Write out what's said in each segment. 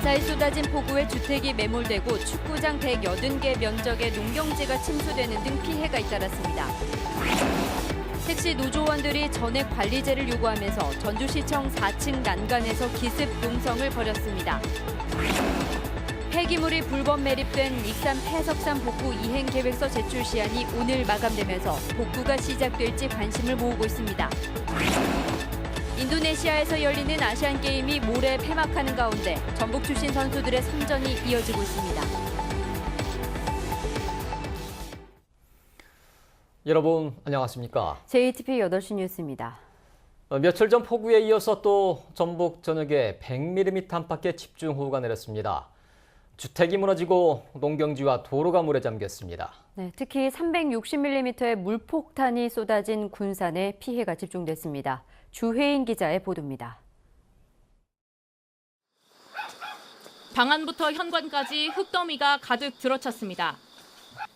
밤사이 쏟아진 폭우에 주택이 매몰되고 축구장 180개 면적의 농경지가 침수되는 등 피해가 잇따랐습니다. 택시 노조원들이 전액 관리제를 요구하면서 전주시청 4층 난간에서 기습 농성을 벌였습니다. 폐기물이 불법 매립된 익산 폐석산 복구 이행 계획서 제출 시한이 오늘 마감되면서 복구가 시작될지 관심을 모으고 있습니다. 인도네시아에서 열리는 아시안게임이 모레 폐막하는 가운데 전북 출신 선수들의 선전이 이어지고 있습니다. 여러분 안녕하십니까? JTBC 8시 뉴스입니다. 며칠 전 폭우에 이어서 또 전북 전역에 100mm 안팎의 집중호우가 내렸습니다. 주택이 무너지고 농경지와 도로가 물에 잠겼습니다. 네, 특히 360mm의 물폭탄이 쏟아진 군산에 피해가 집중됐습니다. 주혜인 기자의 보도입니다. 방안부터 현관까지 흙더미가 가득 들어찼습니다.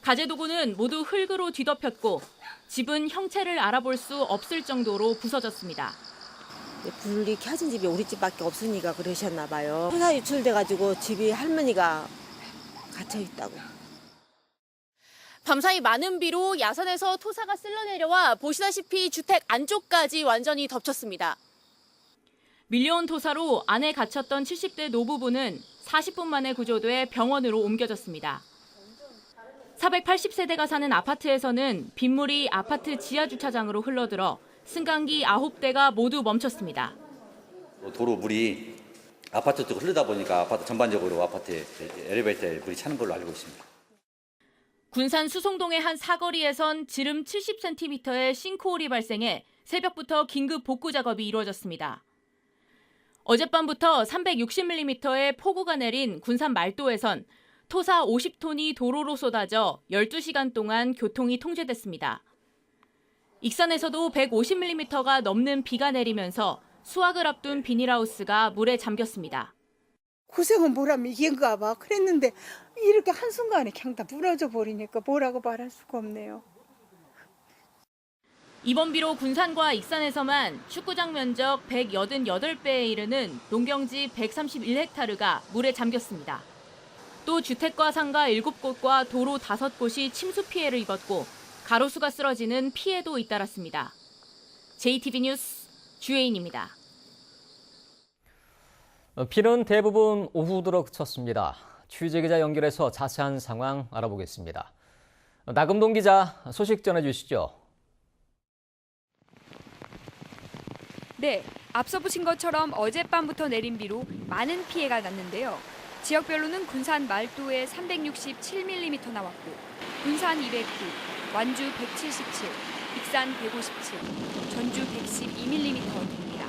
가재도구는 모두 흙으로 뒤덮였고 집은 형체를 알아볼 수 없을 정도로 부서졌습니다. 불이 켜진 집이 우리 집밖에 없으니까 그러셨나 봐요. 토사 유출돼가지고 집이 할머니가 갇혀 있다고. 밤사이 많은 비로 야산에서 토사가 쓸려내려와 보시다시피 주택 안쪽까지 완전히 덮쳤습니다. 밀려온 토사로 안에 갇혔던 70대 노부부는 40분 만에 구조돼 병원으로 옮겨졌습니다. 480세대가 사는 아파트에서는 빗물이 아파트 지하 주차장으로 흘러들어 승강기 9대가 모두 멈췄습니다. 도로 물이 아파트 쪽으로 흐르다 보니까 아파트 전반적으로 아파트에 엘리베이터에 물이 차는 걸로 알고 있습니다. 군산 수송동의 한 사거리에선 지름 70cm의 싱크홀이 발생해 새벽부터 긴급 복구 작업이 이루어졌습니다. 어젯밤부터 360mm의 폭우가 내린 군산 말도에선 토사 50톤이 도로로 쏟아져 12시간 동안 교통이 통제됐습니다. 익산에서도 150mm가 넘는 비가 내리면서 수확을 앞둔 비닐하우스가 물에 잠겼습니다. 고생은 뭐라면 이긴가 봐. 그랬는데 이렇게 한순간에 그냥 다 무너져 버리니까 뭐라고 말할 수가 없네요. 이번 비로 군산과 익산에서만 축구장 면적 188배에 이르는 농경지 131헥타르가 물에 잠겼습니다. 또 주택과 상가 7곳과 도로 5곳이 침수 피해를 입었고 가로수가 쓰러지는 피해도 잇따랐습니다. JTBC 뉴스 주혜인입니다. 비는 대부분 오후 들어 그쳤습니다. 취재기자 연결해서 자세한 상황 알아보겠습니다. 나금동 기자 소식 전해주시죠. 네, 앞서 보신 것처럼 어젯밤부터 내린 비로 많은 피해가 났는데요. 지역별로는 군산 말도에 367mm 나왔고 군산 209, 완주 177, 익산 157, 전주 112mm 됩니다.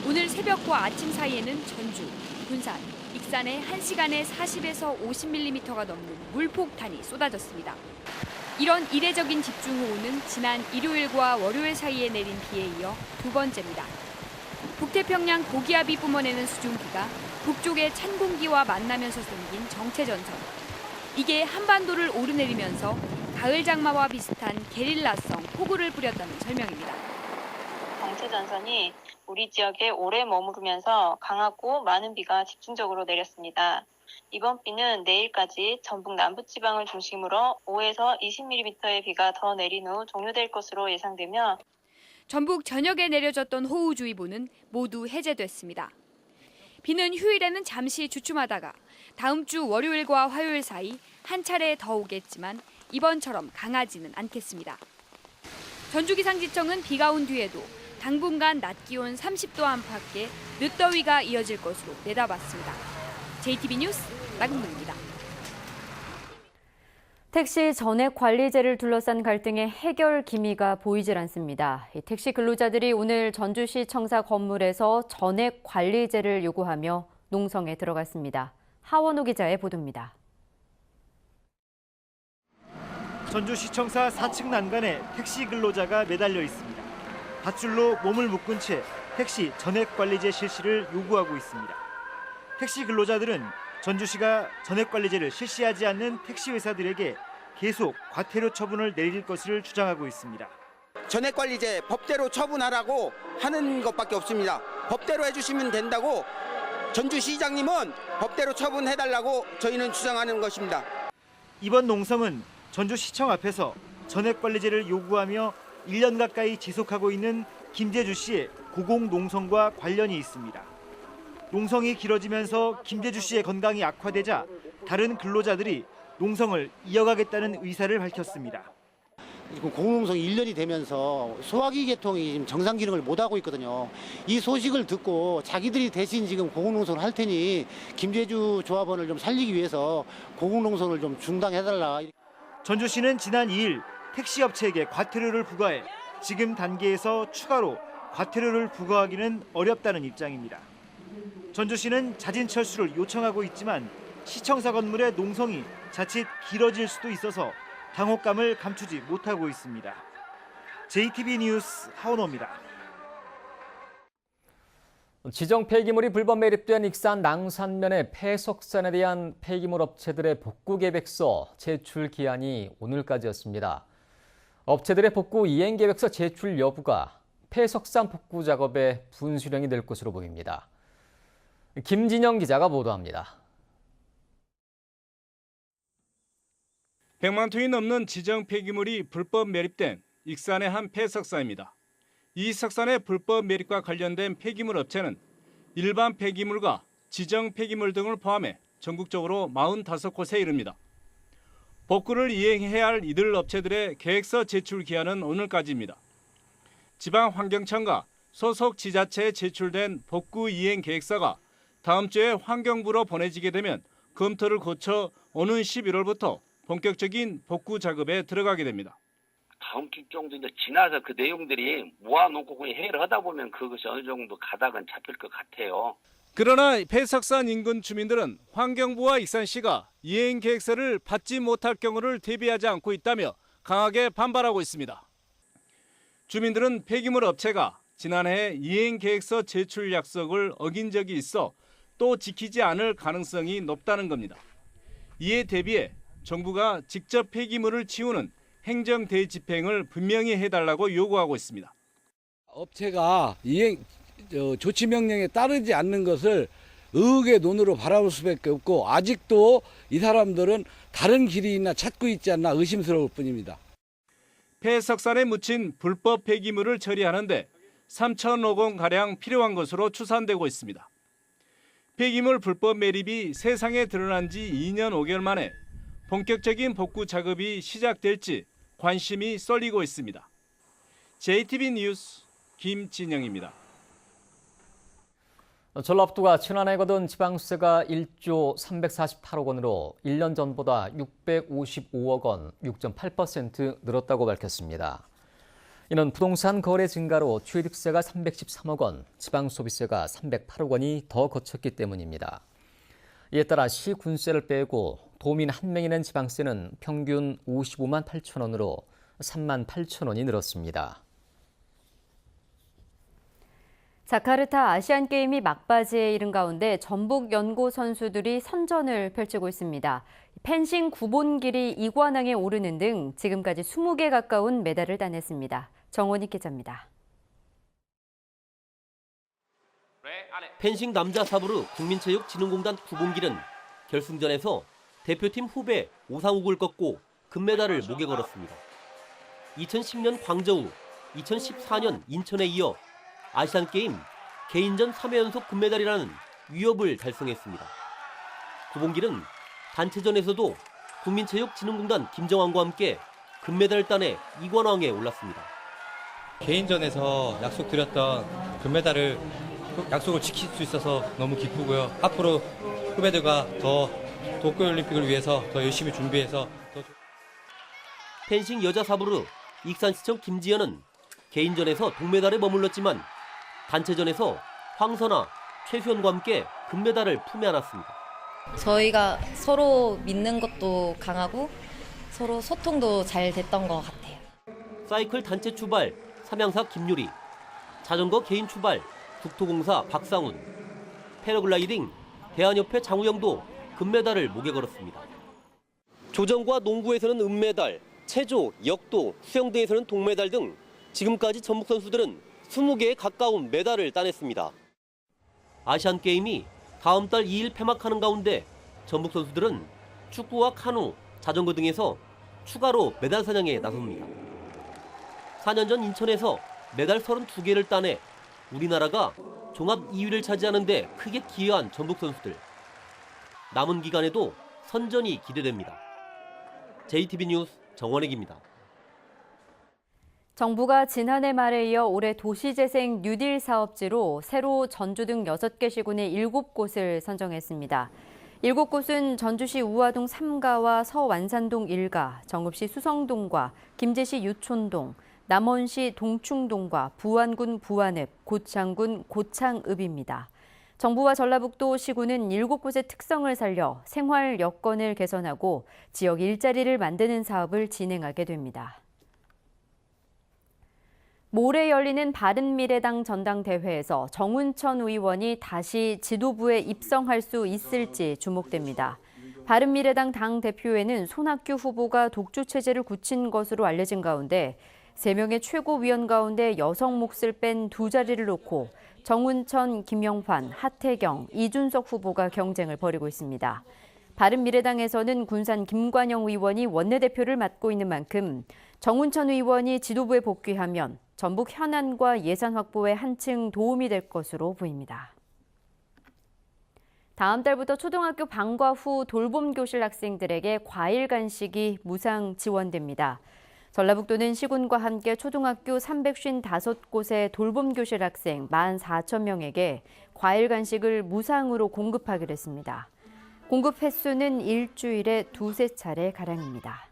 오늘 새벽과 아침 사이에는 전주, 군산, 익산에 1시간에 40에서 50mm가 넘는 물폭탄이 쏟아졌습니다. 이런 이례적인 집중호우는 지난 일요일과 월요일 사이에 내린 비에 이어 두 번째입니다. 북태평양 고기압이 뿜어내는 수증기가 북쪽의 찬 공기와 만나면서 생긴 정체전선. 이게 한반도를 오르내리면서 가을 장마와 비슷한 게릴라성 폭우를 뿌렸다는 설명입니다. 정체전선이 우리 지역에 오래 머무르면서 강하고 많은 비가 집중적으로 내렸습니다. 이번 비는 내일까지 전북 남부지방을 중심으로 5에서 20mm의 비가 더 내린 후 종료될 것으로 예상되며 전북 전역에 내려졌던 호우주의보는 모두 해제됐습니다. 비는 휴일에는 잠시 주춤하다가 다음 주 월요일과 화요일 사이 한 차례 더 오겠지만 이번처럼 강하지는 않겠습니다. 전주기상지청은 비가 온 뒤에도 당분간 낮 기온 30도 안팎의 늦더위가 이어질 것으로 내다봤습니다. JTBC 뉴스 나금동입니다. 택시 전액 관리제를 둘러싼 갈등의 해결 기미가 보이질 않습니다. 택시 근로자들이 오늘 전주시 청사 건물에서 전액 관리제를 요구하며 농성에 들어갔습니다. 하원호 기자의 보도입니다. 전주시청사 4층 난간에 택시 근로자가 매달려 있습니다. 밧줄로 몸을 묶은 채 택시 전액 관리제 실시를 요구하고 있습니다. 택시 근로자들은 전주시가 전액 관리제를 실시하지 않는 택시 회사들에게 계속 과태료 처분을 내릴 것을 주장하고 있습니다. 전액 관리제 법대로 처분하라고 하는 것밖에 없습니다. 법대로 해주시면 된다고 전주시장님은 법대로 처분해달라고 저희는 주장하는 것입니다. 이번 농성은 전주시청 앞에서 전액관리제를 요구하며 1년 가까이 지속하고 있는 김재주 씨의 고공농성과 관련이 있습니다. 농성이 길어지면서 김재주 씨의 건강이 악화되자 다른 근로자들이 농성을 이어가겠다는 의사를 밝혔습니다. 고공농성이 1년이 되면서 소화기 계통이 지금 정상 기능을 못하고 있거든요. 이 소식을 듣고 자기들이 대신 지금 고공농성을 할 테니 김재주 조합원을 좀 살리기 위해서 고공농성을 좀 중단해달라. 전주시는 지난 2일 택시업체에게 과태료를 부과해 지금 단계에서 추가로 과태료를 부과하기는 어렵다는 입장입니다. 전주시는 자진 철수를 요청하고 있지만 시청사 건물의 농성이 자칫 길어질 수도 있어서 당혹감을 감추지 못하고 있습니다. JTB 뉴스 하원호입니다. 지정 폐기물이 불법 매립된 익산 낭산면의 폐석산에 대한 폐기물 업체들의 복구 계획서 제출 기한이 오늘까지였습니다. 업체들의 복구 이행 계획서 제출 여부가 폐석산 복구 작업의 분수령이 될 것으로 보입니다. 김진영 기자가 보도합니다. 100만 톤이 넘는 지정 폐기물이 불법 매립된 익산의 한 폐석사입니다. 이 석산의 불법 매립과 관련된 폐기물 업체는 일반 폐기물과 지정 폐기물 등을 포함해 전국적으로 45곳에 이릅니다. 복구를 이행해야 할 이들 업체들의 계획서 제출 기한은 오늘까지입니다. 지방환경청과 소속 지자체에 제출된 복구 이행 계획서가 다음 주에 환경부로 보내지게 되면 검토를 거쳐 오는 11월부터 본격적인 복구 작업에 들어가게 됩니다. 다음 주 정도 이제 지나서 그 내용들이 모아놓고 그냥 회의를 하다 보면 그것이 어느 정도 가닥은 잡힐 것 같아요. 그러나 폐석산 인근 주민들은 환경부와 익산시가 이행 계획서를 받지 못할 경우를 대비하지 않고 있다며 강하게 반발하고 있습니다. 주민들은 폐기물 업체가 지난해 이행 계획서 제출 약속을 어긴 적이 있어 또 지키지 않을 가능성이 높다는 겁니다. 이에 대비해 정부가 직접 폐기물을 치우는 행정 대집행을 분명히 해달라고 요구하고 있습니다. 업체가 이행 조치 명령에 따르지 않는 것을 의혹의 논으로 바라볼 수밖에 없고 아직도 이 사람들은 다른 길이 있나 찾고 있지 않나 의심스러울 뿐입니다. 폐석산에 묻힌 불법 폐기물을 처리하는데 3천억 원가량 필요한 것으로 추산되고 있습니다. 폐기물 불법 매립이 세상에 드러난 지 2년 5개월 만에 본격적인 복구 작업이 시작될지 관심이 쏠리고 있습니다. JTB 뉴스 김진영입니다. 전라북도가 지난해 거둔 지방세가 1조 348억 원으로 1년 전보다 655억 원, 6.8% 늘었다고 밝혔습니다. 이는 부동산 거래 증가로 취득세가 313억 원, 지방소비세가 308억 원이 더 거쳤기 때문입니다. 이에 따라 시군세를 빼고 도민 한 명이 낸 지방세는 평균 55만 8천 원으로 3만 8천 원이 늘었습니다. 자카르타 아시안게임이 막바지에 이른 가운데 전북 연고 선수들이 선전을 펼치고 있습니다. 펜싱 구본길이 이관왕에 오르는 등 지금까지 20개 가까운 메달을 따냈습니다. 정원익 기자입니다. 펜싱 남자 사부르 국민체육진흥공단 구본길은 결승전에서 대표팀 후배 오상욱을 꺾고 금메달을 목에 걸었습니다. 2010년 광저우, 2014년 인천에 이어 아시안게임 개인전 3회 연속 금메달이라는 위협을 달성했습니다. 구본길은 단체전에서도 국민체육진흥공단 김정환과 함께 금메달을 따내 이관왕에 올랐습니다. 개인전에서 약속드렸던 금메달을 약속을 지킬 수 있어서 너무 기쁘고요. 앞으로 후배들과 더 도쿄올림픽을 위해서 더 열심히 준비해서 펜싱 여자 사부르 익산시청 김지연은 개인전에서 동메달에 머물렀지만 단체전에서 황선아, 최수연과 함께 금메달을 품에 안았습니다. 저희가 서로 믿는 것도 강하고 서로 소통도 잘 됐던 것 같아요. 사이클 단체 추발 삼양사 김유리, 자전거 개인 추발 국토공사 박상훈, 패러글라이딩 대한협회 장우영도 금메달을 목에 걸었습니다. 조정과 농구에서는 은메달, 체조, 역도, 수영 등에서는 동메달 등 지금까지 전북 선수들은 20개에 가까운 메달을 따냈습니다. 아시안게임이 다음 달 2일 폐막하는 가운데 전북 선수들은 축구와 카누, 자전거 등에서 추가로 메달 사냥에 나섭니다. 4년 전 인천에서 메달 32개를 따내 우리나라가 종합 2위를 차지하는 데 크게 기여한 전북 선수들. 남은 기간에도 선전이 기대됩니다. JTB 뉴스 정원익입니다. 정부가 지난해 말에 이어 올해 도시재생 뉴딜 사업지로 새로 전주 등 6개 시군의 7곳을 선정했습니다. 7곳은 전주시 우화동 3가와 서완산동 1가, 정읍시 수성동과 김제시 유촌동, 남원시 동충동과 부안군 부안읍, 고창군 고창읍입니다. 정부와 전라북도 시군은 7곳의 특성을 살려 생활 여건을 개선하고 지역 일자리를 만드는 사업을 진행하게 됩니다. 모레 열리는 바른미래당 전당대회에서 정운천 의원이 다시 지도부에 입성할 수 있을지 주목됩니다. 바른미래당 당대표에는 손학규 후보가 독주체제를 굳힌 것으로 알려진 가운데 3명의 최고위원 가운데 여성 몫을 뺀 2자리를 놓고 정운천, 김영환, 하태경, 이준석 후보가 경쟁을 벌이고 있습니다. 바른미래당에서는 군산 김관영 의원이 원내대표를 맡고 있는 만큼 정운천 의원이 지도부에 복귀하면 전북 현안과 예산 확보에 한층 도움이 될 것으로 보입니다. 다음 달부터 초등학교 방과 후 돌봄교실 학생들에게 과일 간식이 무상 지원됩니다. 전라북도는 시군과 함께 초등학교 355곳의 돌봄교실 학생 14,000명에게 과일 간식을 무상으로 공급하기로 했습니다. 공급 횟수는 일주일에 2-3차례 가량입니다.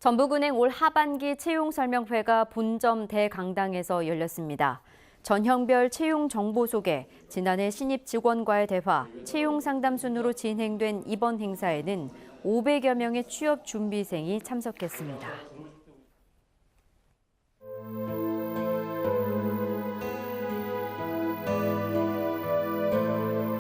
전북은행 올 하반기 채용설명회가 본점 대강당에서 열렸습니다. 전형별 채용 정보 소개, 지난해 신입 직원과의 대화, 채용 상담 순으로 진행된 이번 행사에는 500여 명의 취업 준비생이 참석했습니다.